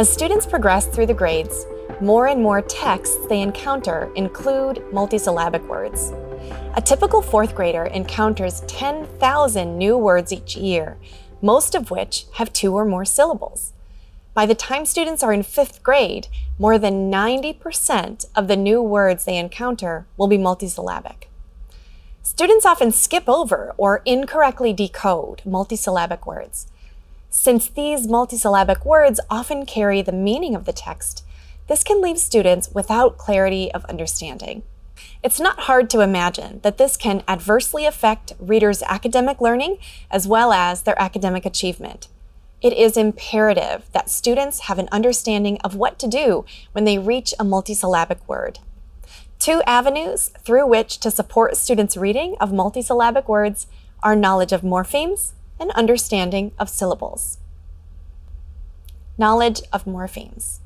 As students progress through the grades, more and more texts they encounter include multisyllabic words. A typical fourth grader encounters 10,000 new words each year, most of which have 2 or more syllables. By the time students are in 5th grade, more than 90% of the new words they encounter will be multisyllabic. Students often skip over or incorrectly decode multisyllabic words. Since these multisyllabic words often carry the meaning of the text, this can leave students without clarity of understanding. It's not hard to imagine that this can adversely affect readers' academic learning as well as their academic achievement. It is imperative that students have an understanding of what to do when they reach a multisyllabic word. 2 avenues through which to support students' reading of multisyllabic words are knowledge of morphemes and understanding of syllables. Knowledge of morphemes.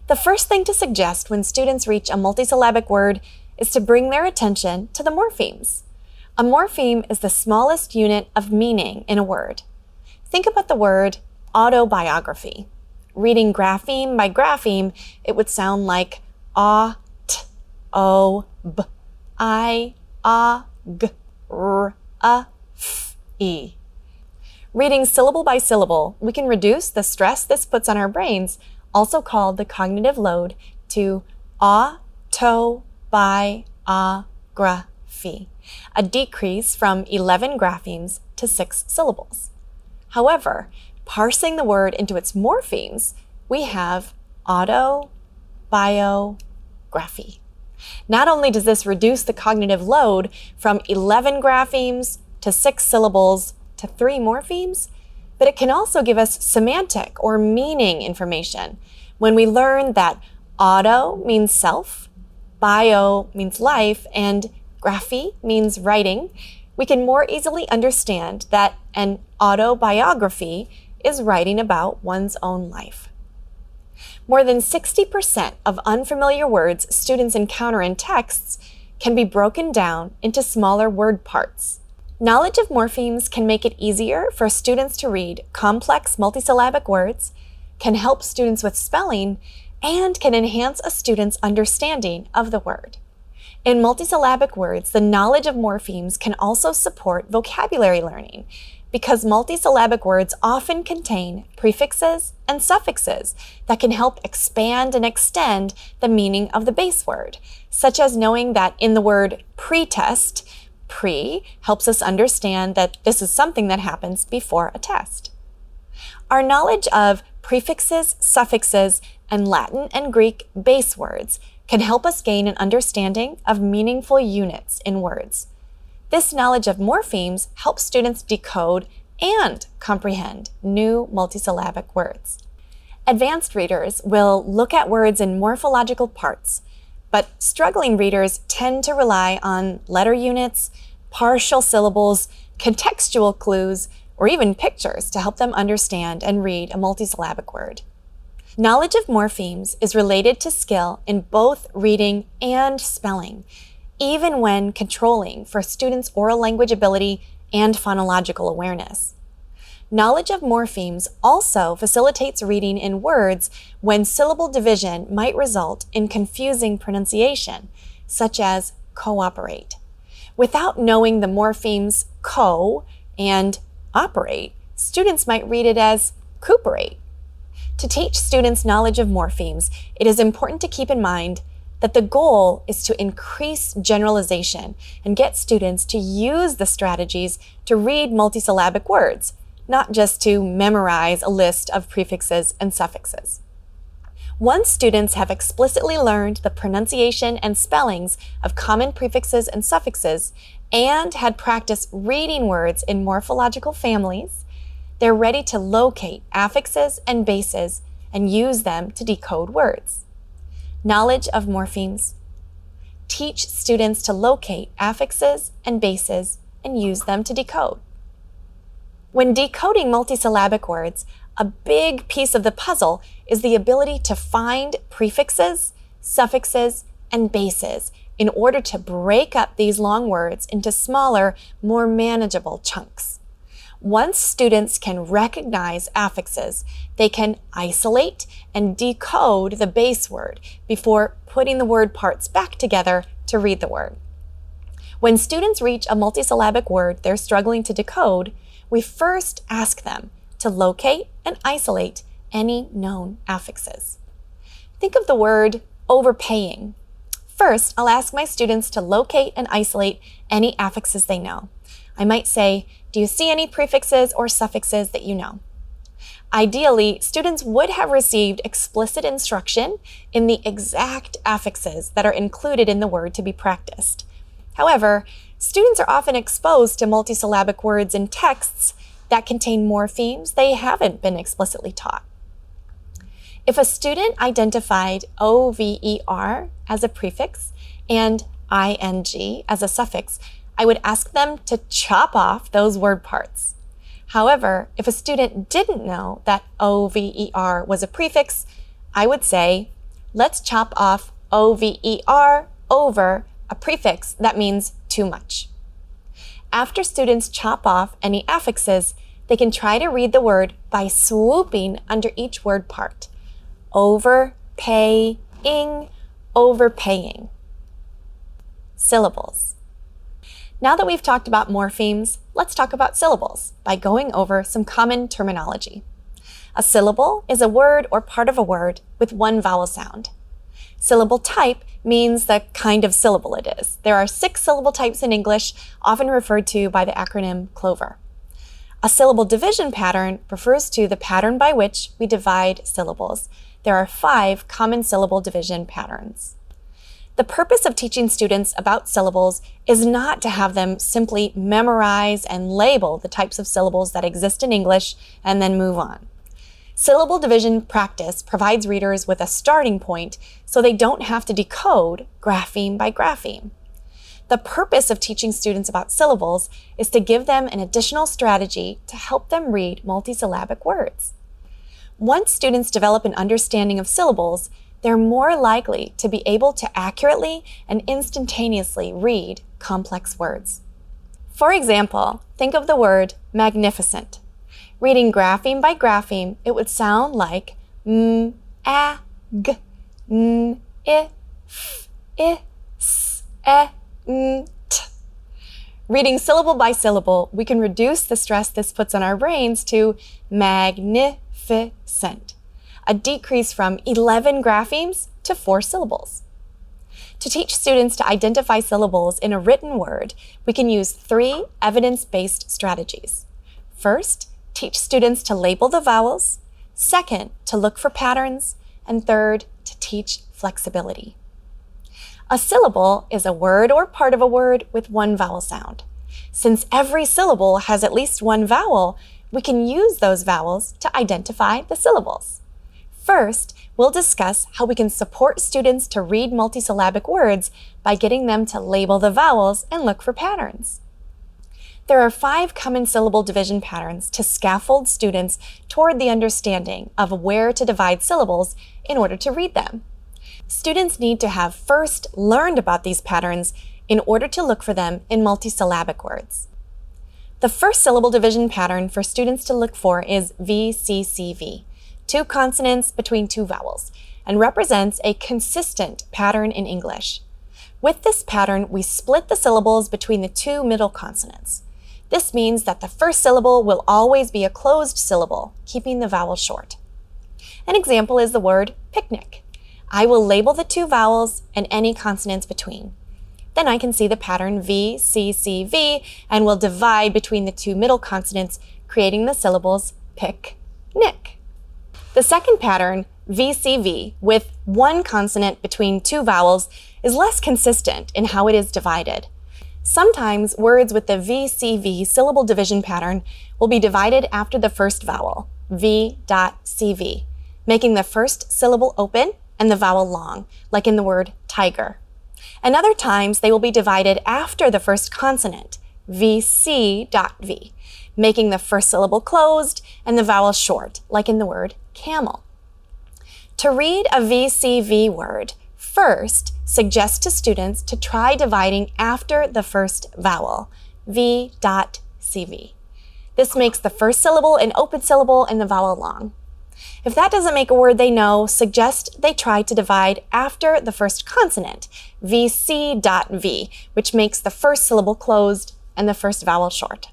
The first thing to suggest when students reach a multisyllabic word is to bring their attention to the morphemes. A morpheme is the smallest unit of meaning in a word. Think about the word autobiography. Reading grapheme by grapheme, it would sound like a-t-o-b-i-a-g-r-a-f-e. Reading syllable by syllable, we can reduce the stress this puts on our brains, also called the cognitive load, to autobiography, a decrease from 11 graphemes to 6 syllables. However, parsing the word into its morphemes, we have autobiography. Not only does this reduce the cognitive load from 11 graphemes to 6 syllables to 3 morphemes, but it can also give us semantic or meaning information when we learn that auto means self, bio means life, and graphy means writing. We can more easily understand that an autobiography is writing about one's own life. More than 60% of unfamiliar words students encounter in texts can be broken down into smaller word parts. Knowledge of morphemes can make it easier for students to read complex multisyllabic words, can help students with spelling, and can enhance a student's understanding of the word. In multisyllabic words, the knowledge of morphemes can also support vocabulary learning because multisyllabic words often contain prefixes and suffixes that can help expand and extend the meaning of the base word, such as knowing that in the word pretest, pre helps us understand that this is something that happens before a test. Our knowledge of prefixes, suffixes, and Latin and Greek base words can help us gain an understanding of meaningful units in words. This knowledge of morphemes helps students decode and comprehend new multisyllabic words. Advanced readers will look at words in morphological parts, but struggling readers tend to rely on letter units, partial syllables, contextual clues, or even pictures to help them understand and read a multisyllabic word. Knowledge of morphemes is related to skill in both reading and spelling, even when controlling for students' oral language ability and phonological awareness. Knowledge of morphemes also facilitates reading in words when syllable division might result in confusing pronunciation, such as cooperate. Without knowing the morphemes co and operate, students might read it as cooperate. To teach students knowledge of morphemes, it is important to keep in mind that the goal is to increase generalization and get students to use the strategies to read multisyllabic words, not just to memorize a list of prefixes and suffixes. Once students have explicitly learned the pronunciation and spellings of common prefixes and suffixes and had practice reading words in morphological families, they're ready to locate affixes and bases and use them to decode words. Knowledge of morphemes. Teach students to locate affixes and bases and use them to decode. When decoding multisyllabic words, a big piece of the puzzle is the ability to find prefixes, suffixes, and bases in order to break up these long words into smaller, more manageable chunks. Once students can recognize affixes, they can isolate and decode the base word before putting the word parts back together to read the word. When students reach a multisyllabic word they're struggling to decode, we first ask them to locate and isolate any known affixes. Think of the word overpaying. First, I'll ask my students to locate and isolate any affixes they know. I might say, do you see any prefixes or suffixes that you know? Ideally, students would have received explicit instruction in the exact affixes that are included in the word to be practiced. However, students are often exposed to multisyllabic words in texts that contain morphemes they haven't been explicitly taught. If a student identified over as a prefix and ing as a suffix, I would ask them to chop off those word parts. However, if a student didn't know that over was a prefix, I would say, let's chop off over over a prefix that means too much. After students chop off any affixes, they can try to read the word by swooping under each word part. Overpaying, overpaying. Syllables. Now that we've talked about morphemes, let's talk about syllables by going over some common terminology. A syllable is a word or part of a word with one vowel sound. Syllable type means the kind of syllable it is. There are 6 syllable types in English, often referred to by the acronym CLOVER. A syllable division pattern refers to the pattern by which we divide syllables. There are 5 common syllable division patterns. The purpose of teaching students about syllables is not to have them simply memorize and label the types of syllables that exist in English and then move on. Syllable division practice provides readers with a starting point so they don't have to decode grapheme by grapheme. The purpose of teaching students about syllables is to give them an additional strategy to help them read multisyllabic words. Once students develop an understanding of syllables, they're more likely to be able to accurately and instantaneously read complex words. For example, think of the word magnificent. Reading grapheme by grapheme, it would sound like m, a, g, n, I, f, I, s, e, n, t. Reading syllable by syllable, we can reduce the stress this puts on our brains to magnificent, a decrease from 11 graphemes to 4 syllables. To teach students to identify syllables in a written word, we can use 3 evidence-based strategies. First, teach students to label the vowels. Second, to look for patterns. And third, to teach flexibility. A syllable is a word or part of a word with one vowel sound. Since every syllable has at least one vowel, we can use those vowels to identify the syllables. First, we'll discuss how we can support students to read multisyllabic words by getting them to label the vowels and look for patterns. There are 5 common syllable division patterns to scaffold students toward the understanding of where to divide syllables in order to read them. Students need to have first learned about these patterns in order to look for them in multisyllabic words. The first syllable division pattern for students to look for is VCCV, 2 consonants between 2 vowels, and represents a consistent pattern in English. With this pattern, we split the syllables between the 2 middle consonants. This means that the first syllable will always be a closed syllable, keeping the vowel short. An example is the word picnic. I will label the 2 vowels and any consonants between. Then I can see the pattern VCCV and will divide between the 2 middle consonants, creating the syllables pick, nick. The second pattern, VCV, with 1 consonant between 2 vowels, is less consistent in how it is divided. Sometimes words with the VCV syllable division pattern will be divided after the first vowel, V.CV, making the first syllable open and the vowel long, like in the word tiger. And other times they will be divided after the first consonant, VC.V, making the first syllable closed and the vowel short, like in the word camel. To read a VCV word, first, suggest to students to try dividing after the first vowel, V.CV. This makes the first syllable an open syllable and the vowel long. If that doesn't make a word they know, suggest they try to divide after the first consonant, VC.V, which makes the first syllable closed and the first vowel short.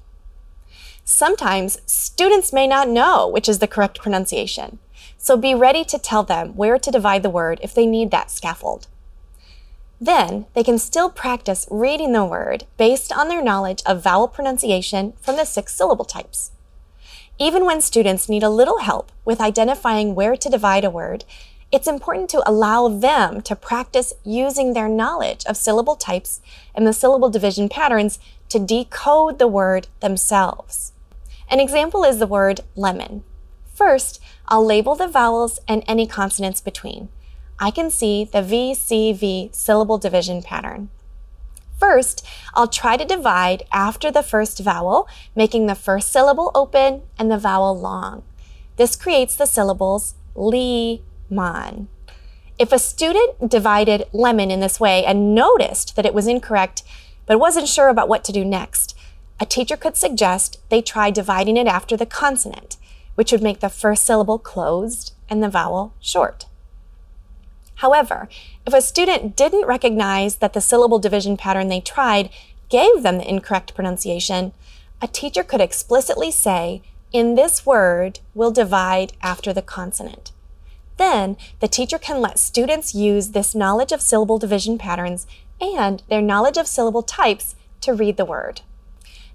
Sometimes students may not know which is the correct pronunciation, so be ready to tell them where to divide the word if they need that scaffold. Then they can still practice reading the word based on their knowledge of vowel pronunciation from the 6 syllable types. Even when students need a little help with identifying where to divide a word, it's important to allow them to practice using their knowledge of syllable types and the syllable division patterns to decode the word themselves. An example is the word lemon. First, I'll label the vowels and any consonants between. I can see the VCV syllable division pattern. First, I'll try to divide after the first vowel, making the first syllable open and the vowel long. This creates the syllables lemon. If a student divided lemon in this way and noticed that it was incorrect, but wasn't sure about what to do next, a teacher could suggest they try dividing it after the consonant, which would make the first syllable closed and the vowel short. However, if a student didn't recognize that the syllable division pattern they tried gave them the incorrect pronunciation, a teacher could explicitly say, "In this word, we'll divide after the consonant." Then, the teacher can let students use this knowledge of syllable division patterns and their knowledge of syllable types to read the word.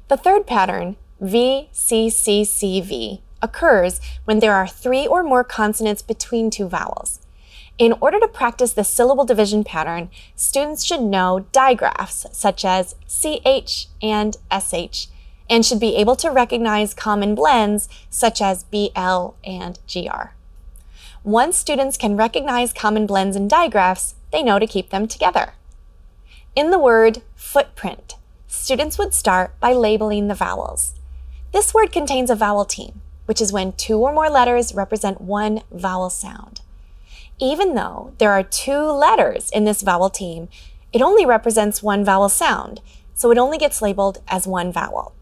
The third pattern, VCCCV, occurs when there are 3 or more consonants between 2 vowels. In order to practice the syllable division pattern, students should know digraphs such as CH and SH, and should be able to recognize common blends such as BL and GR. Once students can recognize common blends and digraphs, they know to keep them together. In the word footprint, students would start by labeling the vowels. This word contains a vowel team, which is when 2 or more letters represent one vowel sound. Even though there are 2 letters in this vowel team, it only represents one vowel sound, so it only gets labeled as one vowel.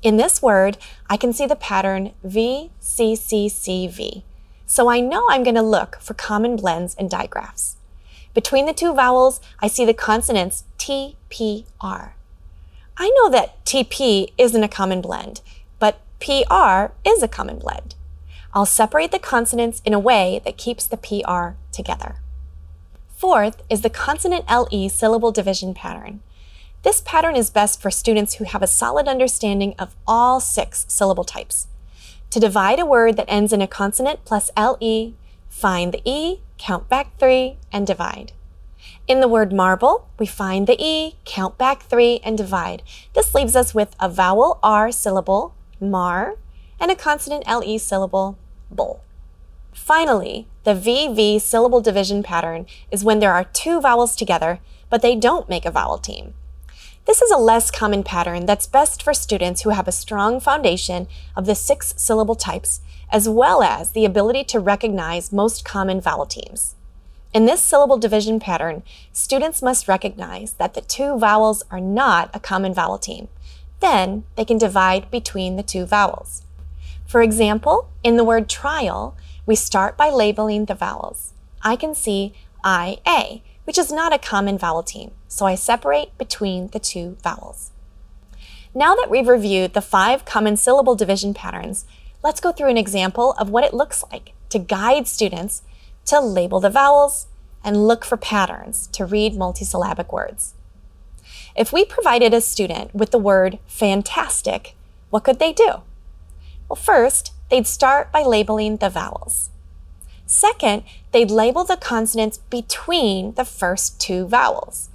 In this word, I can see the pattern VCCCV, so I know I'm going to look for common blends and digraphs. Between the 2 vowels, I see the consonants TPR. I know that TP isn't a common blend, but PR is a common blend. I'll separate the consonants in a way that keeps the PR together. Fourth is the consonant LE syllable division pattern. This pattern is best for students who have a solid understanding of all 6 syllable types. To divide a word that ends in a consonant plus LE, find the E, count back 3, and divide. In the word marble, we find the E, count back 3, and divide. This leaves us with a vowel R syllable, mar, and a consonant LE syllable, bull. Finally, the VV syllable division pattern is when there are 2 vowels together, but they don't make a vowel team. This is a less common pattern that's best for students who have a strong foundation of the 6 syllable types, as well as the ability to recognize most common vowel teams. In this syllable division pattern, students must recognize that the 2 vowels are not a common vowel team. Then they can divide between the 2 vowels. For example, in the word trial, we start by labeling the vowels. I can see IA, which is not a common vowel team, so I separate between the 2 vowels. Now that we've reviewed the 5 common syllable division patterns, let's go through an example of what it looks like to guide students to label the vowels and look for patterns to read multisyllabic words. If we provided a student with the word fantastic, what could they do? Well, first, they'd start by labeling the vowels. Second, they'd label the consonants between the first 2 vowels.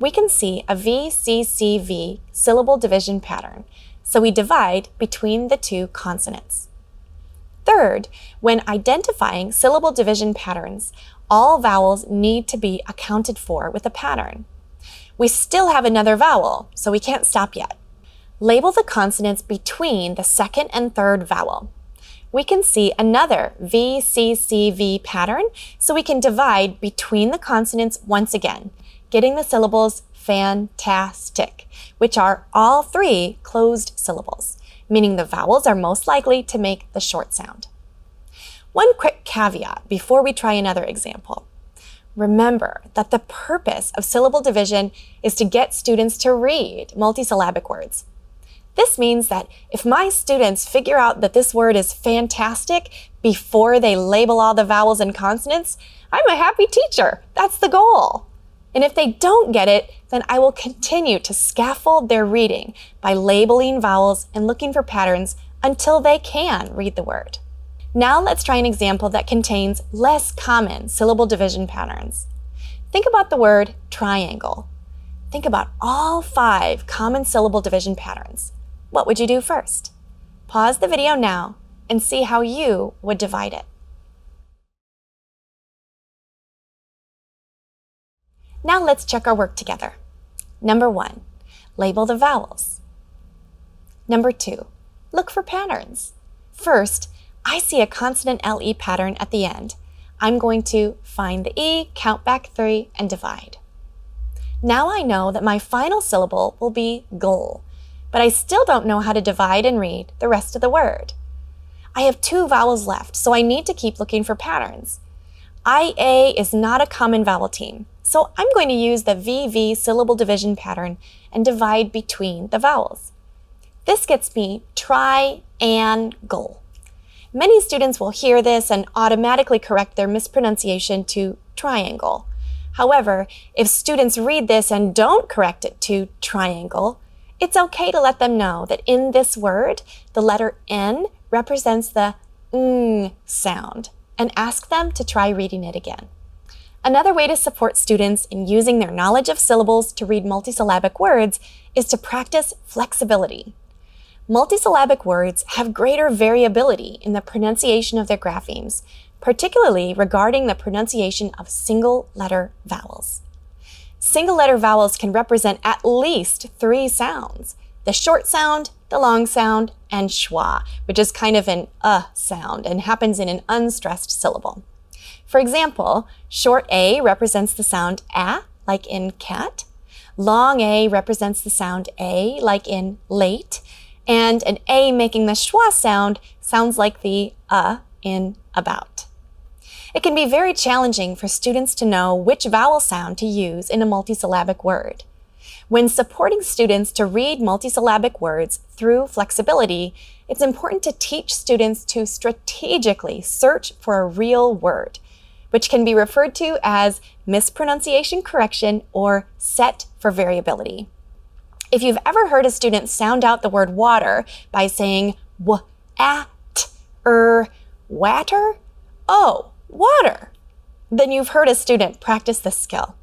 We can see a VCCV syllable division pattern, so we divide between the 2 consonants. Third, when identifying syllable division patterns, all vowels need to be accounted for with a pattern. We still have another vowel, so we can't stop yet. Label the consonants between the 2nd and 3rd vowel. We can see another VCCV pattern, so we can divide between the consonants once again, getting the syllables fantastic, which are all 3 closed syllables, meaning the vowels are most likely to make the short sound. One quick caveat before we try another example. Remember that the purpose of syllable division is to get students to read multisyllabic words. This means that if my students figure out that this word is fantastic before they label all the vowels and consonants, I'm a happy teacher. That's the goal. And if they don't get it, then I will continue to scaffold their reading by labeling vowels and looking for patterns until they can read the word. Now let's try an example that contains less common syllable division patterns. Think about the word triangle. Think about all 5 common syllable division patterns. What would you do first? Pause the video now and see how you would divide it. Now let's check our work together. Number 1, label the vowels. Number 2, look for patterns. First, I see a consonant LE pattern at the end. I'm going to find the E, count back 3, and divide. Now I know that my final syllable will be gl, but I still don't know how to divide and read the rest of the word. I have 2 vowels left, so I need to keep looking for patterns. IA is not a common vowel team, so I'm going to use the VV syllable division pattern and divide between the vowels. This gets me tri-an-gl. Many students will hear this and automatically correct their mispronunciation to triangle. However, if students read this and don't correct it to triangle, it's okay to let them know that in this word, the letter N represents the ng sound, and ask them to try reading it again. Another way to support students in using their knowledge of syllables to read multisyllabic words is to practice flexibility. Multisyllabic words have greater variability in the pronunciation of their graphemes, particularly regarding the pronunciation of single-letter vowels. Single-letter vowels can represent at least 3 sounds: the short sound, the long sound, and schwa, which is kind of an sound and happens in an unstressed syllable. For example, short A represents the sound a, like in cat. Long A represents the sound a, like in late. And an A making the schwa sound sounds like the in about. It can be very challenging for students to know which vowel sound to use in a multisyllabic word. When supporting students to read multisyllabic words through flexibility, it's important to teach students to strategically search for a real word, which can be referred to as mispronunciation correction or set for variability. If you've ever heard a student sound out the word water by saying w, at, water, oh, water, then you've heard a student practice this skill.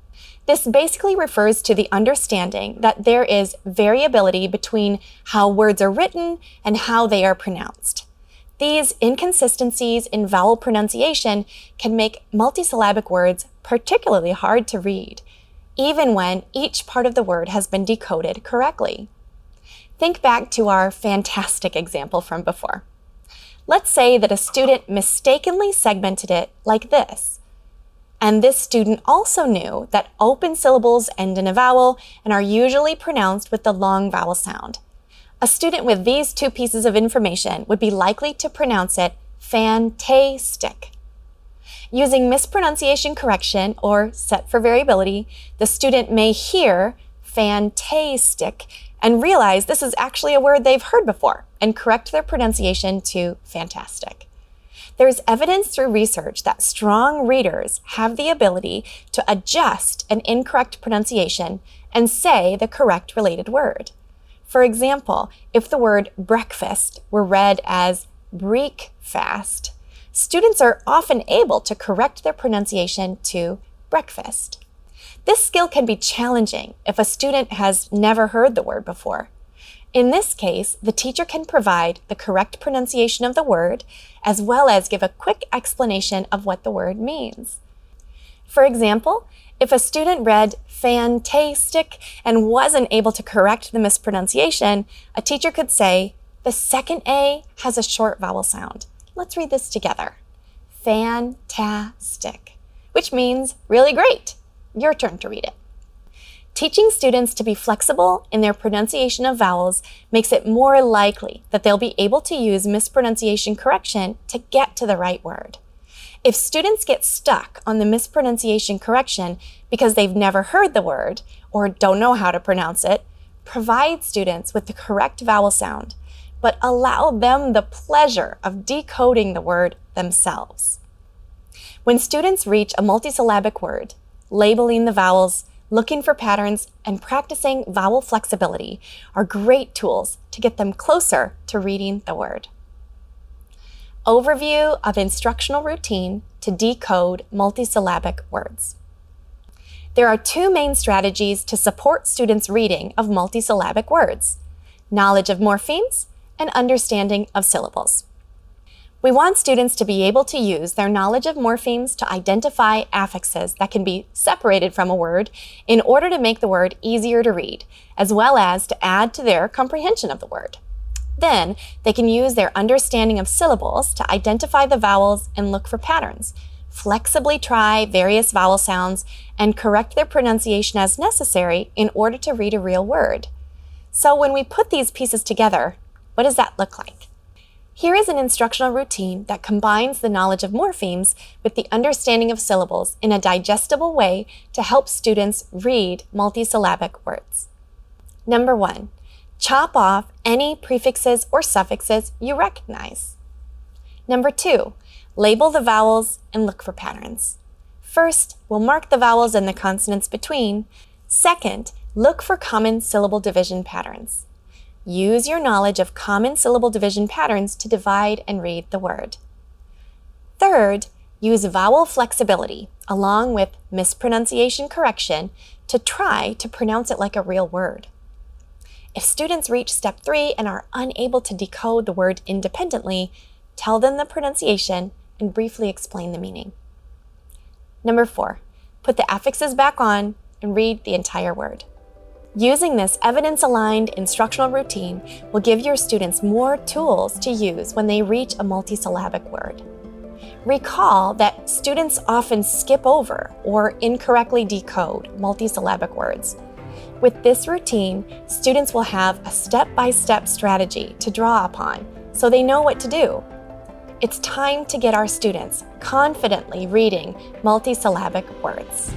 This basically refers to the understanding that there is variability between how words are written and how they are pronounced. These inconsistencies in vowel pronunciation can make multisyllabic words particularly hard to read, even when each part of the word has been decoded correctly. Think back to our fantastic example from before. Let's say that a student mistakenly segmented it like this. And this student also knew that open syllables end in a vowel and are usually pronounced with the long vowel sound. A student with these 2 pieces of information would be likely to pronounce it fantastic. Using mispronunciation correction or set for variability, the student may hear fantastic and realize this is actually a word they've heard before and correct their pronunciation to fantastic. There's evidence through research that strong readers have the ability to adjust an incorrect pronunciation and say the correct related word. For example, if the word breakfast were read as breakfast, students are often able to correct their pronunciation to breakfast. This skill can be challenging if a student has never heard the word before. In this case, the teacher can provide the correct pronunciation of the word, as well as give a quick explanation of what the word means. For example, if a student read fantastic and wasn't able to correct the mispronunciation, a teacher could say, the second A has a short vowel sound. Let's read this together. Fantastic, which means really great. Your turn to read it. Teaching students to be flexible in their pronunciation of vowels makes it more likely that they'll be able to use mispronunciation correction to get to the right word. If students get stuck on the mispronunciation correction because they've never heard the word or don't know how to pronounce it, provide students with the correct vowel sound, but allow them the pleasure of decoding the word themselves. When students reach a multisyllabic word, labeling the vowels, looking for patterns, and practicing vowel flexibility are great tools to get them closer to reading the word. Overview of instructional routine to decode multisyllabic words. There are two main strategies to support students' reading of multisyllabic words: knowledge of morphemes and understanding of syllables. We want students to be able to use their knowledge of morphemes to identify affixes that can be separated from a word in order to make the word easier to read, as well as to add to their comprehension of the word. Then, they can use their understanding of syllables to identify the vowels and look for patterns, flexibly try various vowel sounds, and correct their pronunciation as necessary in order to read a real word. So when we put these pieces together, what does that look like? Here is an instructional routine that combines the knowledge of morphemes with the understanding of syllables in a digestible way to help students read multisyllabic words. Number 1, chop off any prefixes or suffixes you recognize. Number 2, label the vowels and look for patterns. First, we'll mark the vowels and the consonants between. Second, look for common syllable division patterns. Use your knowledge of common syllable division patterns to divide and read the word. Third, use vowel flexibility along with mispronunciation correction to try to pronounce it like a real word. If students reach step 3 and are unable to decode the word independently, tell them the pronunciation and briefly explain the meaning. Number 4, put the affixes back on and read the entire word. Using this evidence-aligned instructional routine will give your students more tools to use when they reach a multisyllabic word. Recall that students often skip over or incorrectly decode multisyllabic words. With this routine, students will have a step-by-step strategy to draw upon so they know what to do. It's time to get our students confidently reading multisyllabic words.